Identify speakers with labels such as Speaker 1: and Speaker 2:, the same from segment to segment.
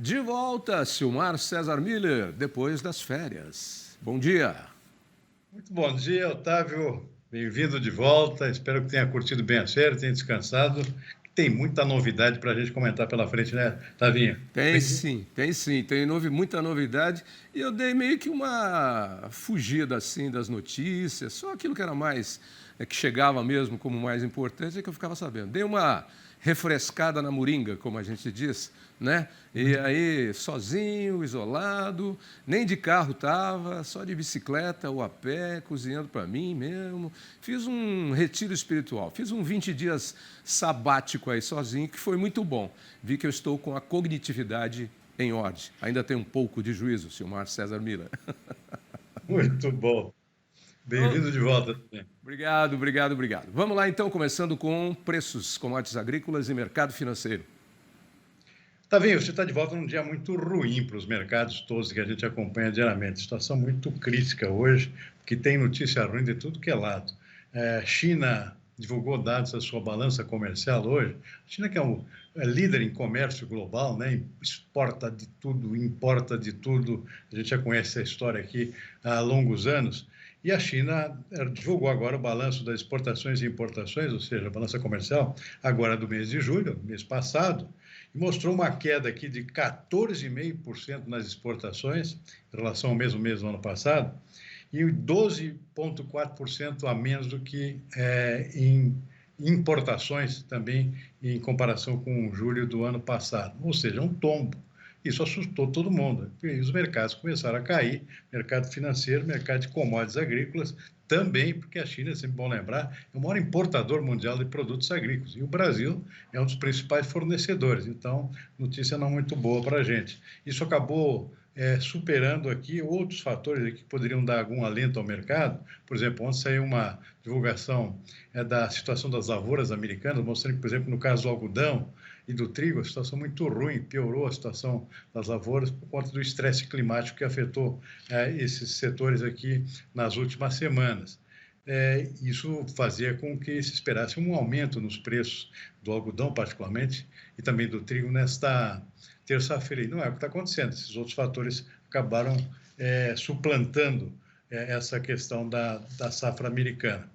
Speaker 1: De volta, Silmar César Miller, depois das férias. Bom dia.
Speaker 2: Muito bom dia, Otávio. Bem-vindo de volta. Espero que tenha curtido bem a série, tenha descansado. Tem muita novidade para a gente comentar pela frente, né, Tavinho?
Speaker 1: Tem sim, tem sim. Tem muita novidade. E eu dei meio que uma fugida assim das notícias, só aquilo que era mais, que chegava mesmo como mais importante, é que eu ficava sabendo. Dei uma refrescada na moringa, como a gente diz, né? E aí, sozinho, isolado, nem de carro estava, só de bicicleta ou a pé, cozinhando para mim mesmo. Fiz um retiro espiritual, fiz um 20 dias sabático aí sozinho, que foi muito bom. Vi que eu estou com a cognitividade em ordem. Ainda tem um pouco de juízo, Silmar César Miller.
Speaker 2: Muito bom. Bem-vindo de volta também.
Speaker 1: Obrigado, obrigado, obrigado. Vamos lá então, começando com preços, commodities agrícolas e mercado financeiro.
Speaker 2: Tavinho, você está de volta num dia muito ruim para os mercados todos que a gente acompanha diariamente. Situação muito crítica hoje, porque tem notícia ruim de tudo que é lado. China divulgou dados da sua balança comercial hoje. A China, que é líder em comércio global, né? Exporta de tudo, importa de tudo. A gente já conhece essa história aqui há longos anos. E a China divulgou agora o balanço das exportações e importações, ou seja, a balança comercial, agora do mês de julho, mês passado, e mostrou uma queda aqui de 14,5% nas exportações, em relação ao mesmo mês do ano passado, e 12,4% a menos do que em importações também, em comparação com julho do ano passado. Ou seja, um tombo. Isso assustou todo mundo. E os mercados começaram a cair, mercado financeiro, mercado de commodities agrícolas, também, porque a China, é sempre bom lembrar, é o maior importador mundial de produtos agrícolas. E o Brasil é um dos principais fornecedores. Então, notícia não muito boa para a gente. Isso acabou superando aqui outros fatores aqui que poderiam dar algum alento ao mercado. Por exemplo, ontem saiu uma divulgação da situação das lavouras americanas, mostrando que, por exemplo, no caso do algodão e do trigo, a situação muito ruim, piorou a situação das lavouras por conta do estresse climático que afetou esses setores aqui nas últimas semanas. Isso fazia com que se esperasse um aumento nos preços do algodão, particularmente, e também do trigo nesta terça-feira. E não é o que está acontecendo. Esses outros fatores acabaram suplantando essa questão da safra americana.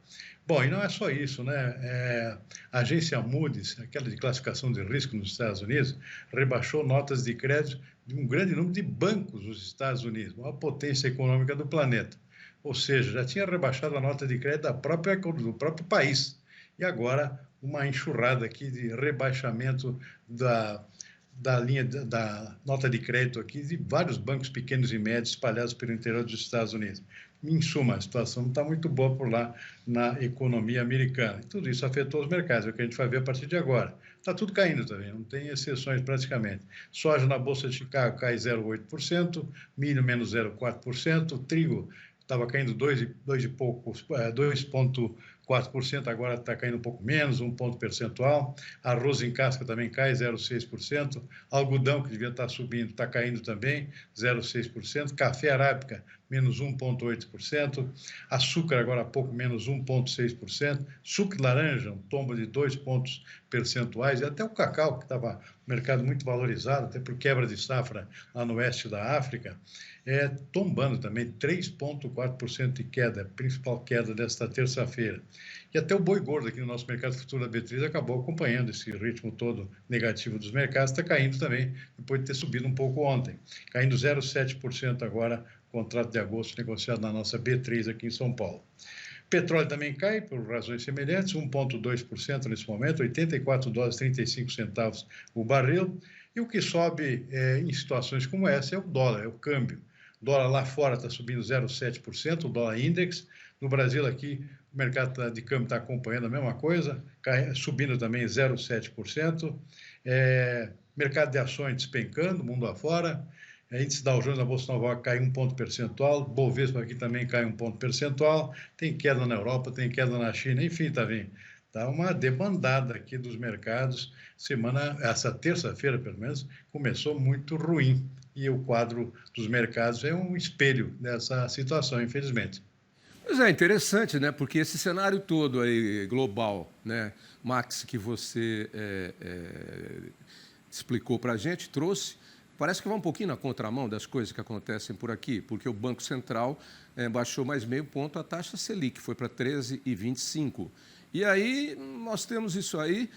Speaker 2: Bom, e não é só isso, né? A agência Moody's, aquela de classificação de risco nos Estados Unidos, rebaixou notas de crédito de um grande número de bancos nos Estados Unidos, a maior potência econômica do planeta. Ou seja, já tinha rebaixado a nota de crédito do próprio país. E agora, uma enxurrada aqui de rebaixamento da linha da nota de crédito aqui de vários bancos pequenos e médios espalhados pelo interior dos Estados Unidos. Em suma, a situação não está muito boa por lá na economia americana. E tudo isso afetou os mercados, é o que a gente vai ver a partir de agora. Está tudo caindo também, não tem exceções praticamente. Soja na Bolsa de Chicago cai 0,8%, milho menos 0,4%, trigo estava caindo 2,4%, agora está caindo um pouco menos, 1 ponto percentual. Arroz em casca também cai 0,6%. Algodão, que devia estar subindo, está caindo também 0,6%. Café arábica, menos 1,8%. Açúcar, agora há pouco, menos 1,6%. Suco de laranja, um tombo de 2 pontos percentuais. E até o cacau, que estava no mercado muito valorizado, até por quebra de safra lá no oeste da África, tombando também 3,4% de queda, a principal queda desta terça-feira. E até o boi gordo aqui no nosso mercado futuro da B3 acabou acompanhando esse ritmo todo negativo dos mercados, está caindo também, depois de ter subido um pouco ontem, caindo 0,7% agora, contrato de agosto negociado na nossa B3 aqui em São Paulo. Petróleo também cai por razões semelhantes, 1,2% nesse momento, 84 dólares 35 centavos o barril. E o que sobe em situações como essa é o dólar, é o câmbio. O dólar lá fora está subindo 0,7%, o dólar index. No Brasil aqui, o mercado de câmbio está acompanhando a mesma coisa, subindo também 0,7%. Mercado de ações despencando, mundo afora. Índice Dow Jones na Bolsa Nova York cai 1 ponto percentual, Bovespa aqui também cai 1 ponto percentual, tem queda na Europa, tem queda na China, enfim, tá vendo? Tá uma debandada aqui dos mercados. Essa terça-feira, pelo menos, começou muito ruim. E o quadro dos mercados é um espelho dessa situação, infelizmente.
Speaker 1: Pois é, interessante, né? Porque esse cenário todo aí global, né, Max, que você explicou para a gente, trouxe, parece que vai um pouquinho na contramão das coisas que acontecem por aqui, porque o Banco Central baixou mais meio ponto a taxa Selic, foi para 13,25%. E aí nós temos isso aí,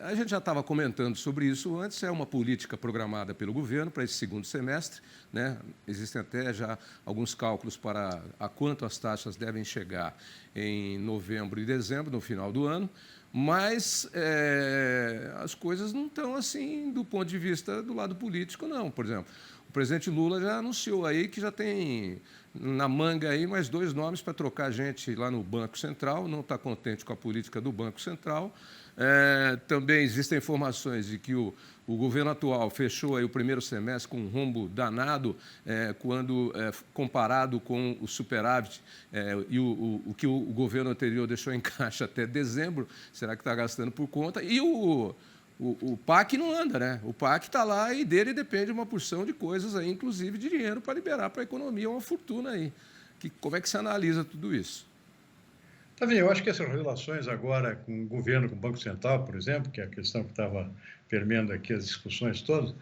Speaker 1: a gente já estava comentando sobre isso antes, é uma política programada pelo governo para esse segundo semestre, né? Existem até já alguns cálculos para a quanto as taxas devem chegar em novembro e dezembro, no final do ano, mas as coisas não estão assim do ponto de vista do lado político, não. Por exemplo, o presidente Lula já anunciou aí que já tem na manga aí mais 2 nomes para trocar gente lá no Banco Central, não está contente com a política do Banco Central. Também existem informações de que o governo atual fechou aí o primeiro semestre com um rombo danado, quando comparado com o superávit e o que o governo anterior deixou em caixa até dezembro. Será que está gastando por conta? E o PAC não anda, né? O PAC está lá e dele depende uma porção de coisas aí, inclusive de dinheiro para liberar para a economia uma fortuna aí. Como é que se analisa tudo isso?
Speaker 2: Tá bem, eu acho que essas relações agora com o governo, com o Banco Central, por exemplo, que é a questão que estava permeando aqui as discussões todas,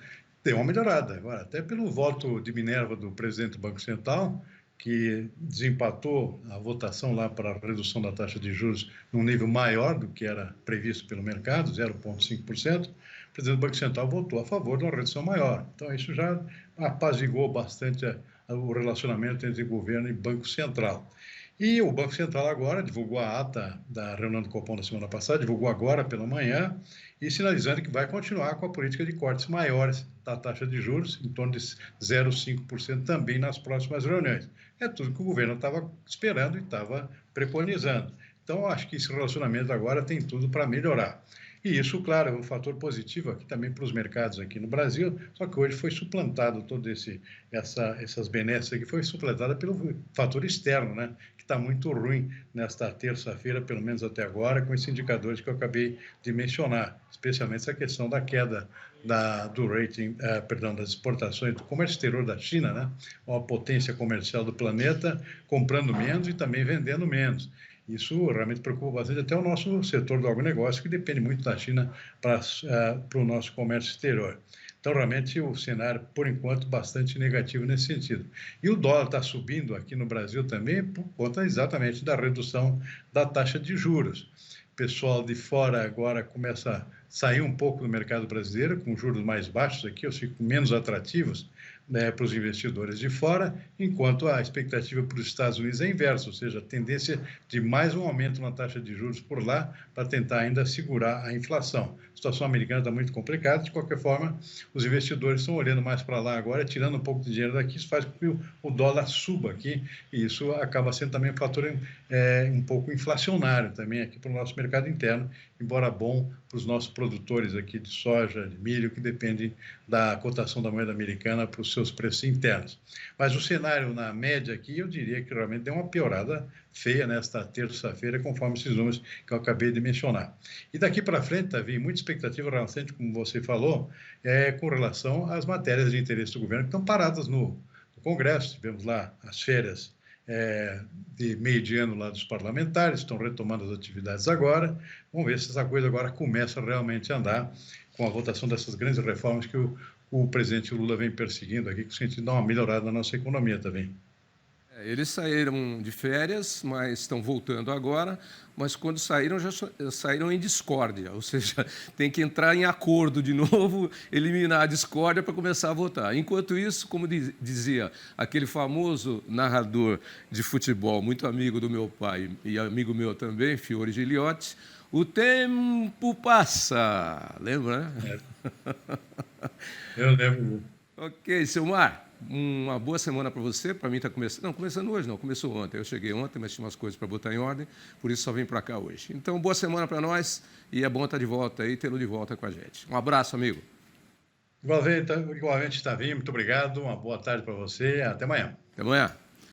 Speaker 2: deu uma melhorada. Agora, até pelo voto de Minerva do presidente do Banco Central, que desempatou a votação lá para a redução da taxa de juros num nível maior do que era previsto pelo mercado, 0,5%, o presidente do Banco Central votou a favor de uma redução maior. Então, isso já apaziguou bastante o relacionamento entre governo e Banco Central. E o Banco Central agora divulgou a ata da reunião do Copom da semana passada, divulgou agora pela manhã, e sinalizando que vai continuar com a política de cortes maiores da taxa de juros, em torno de 0,5% também nas próximas reuniões. É tudo que o governo estava esperando e estava preconizando. Então, eu acho que esse relacionamento agora tem tudo para melhorar. E isso, claro, é um fator positivo aqui também para os mercados aqui no Brasil, só que hoje foi suplantado todo essas benesses aqui, foi suplantada pelo fator externo, né, que está muito ruim nesta terça-feira, pelo menos até agora, com esses indicadores que eu acabei de mencionar, especialmente essa questão da queda do rating, das exportações do comércio exterior da China, né, uma potência comercial do planeta, comprando menos e também vendendo menos. Isso realmente preocupa bastante até o nosso setor do agronegócio, que depende muito da China para o nosso comércio exterior. Então, realmente, o cenário, por enquanto, bastante negativo nesse sentido. E o dólar está subindo aqui no Brasil também por conta exatamente da redução da taxa de juros. O pessoal de fora agora começa a sair um pouco do mercado brasileiro, com juros mais baixos aqui, ou seja, menos atrativos, né, para os investidores de fora, enquanto a expectativa para os Estados Unidos é inversa, ou seja, a tendência de mais um aumento na taxa de juros por lá para tentar ainda segurar a inflação. A situação americana está muito complicada, de qualquer forma, os investidores estão olhando mais para lá agora, tirando um pouco de dinheiro daqui, isso faz com que o dólar suba aqui, e isso acaba sendo também um fator um pouco inflacionário também aqui para o nosso mercado interno, embora bom para os nossos produtores aqui de soja, de milho, que dependem da cotação da moeda americana para os seus preços internos. Mas o cenário na média aqui, eu diria que realmente deu uma piorada feia nesta terça-feira, conforme esses números que eu acabei de mencionar. E daqui para frente, Davi, muita expectativa relacionante, como você falou, com relação às matérias de interesse do governo que estão paradas no Congresso. Tivemos lá as férias de meio de ano lá dos parlamentares, estão retomando as atividades agora. Vamos ver se essa coisa agora começa realmente a andar com a votação dessas grandes reformas que o presidente Lula vem perseguindo aqui, com o sentido de dar uma melhorada na nossa economia também.
Speaker 1: Eles saíram de férias, mas estão voltando agora, mas quando saíram, já saíram em discórdia, ou seja, tem que entrar em acordo de novo, eliminar a discórdia para começar a votar. Enquanto isso, como dizia aquele famoso narrador de futebol, muito amigo do meu pai e amigo meu também, Fiore Giliotti, o tempo passa. Lembra, né?
Speaker 2: Eu lembro.
Speaker 1: Ok, Silmar. Uma boa semana para você. Para mim está começando. Não, começando hoje não, começou ontem. Eu cheguei ontem, mas tinha umas coisas para botar em ordem, por isso só vim para cá hoje. Então, boa semana para nós e é bom estar de volta aí, tê-lo de volta com a gente. Um abraço, amigo.
Speaker 2: Igualmente, Tavinho, muito obrigado. Uma boa tarde para você. Até amanhã.
Speaker 1: Até amanhã.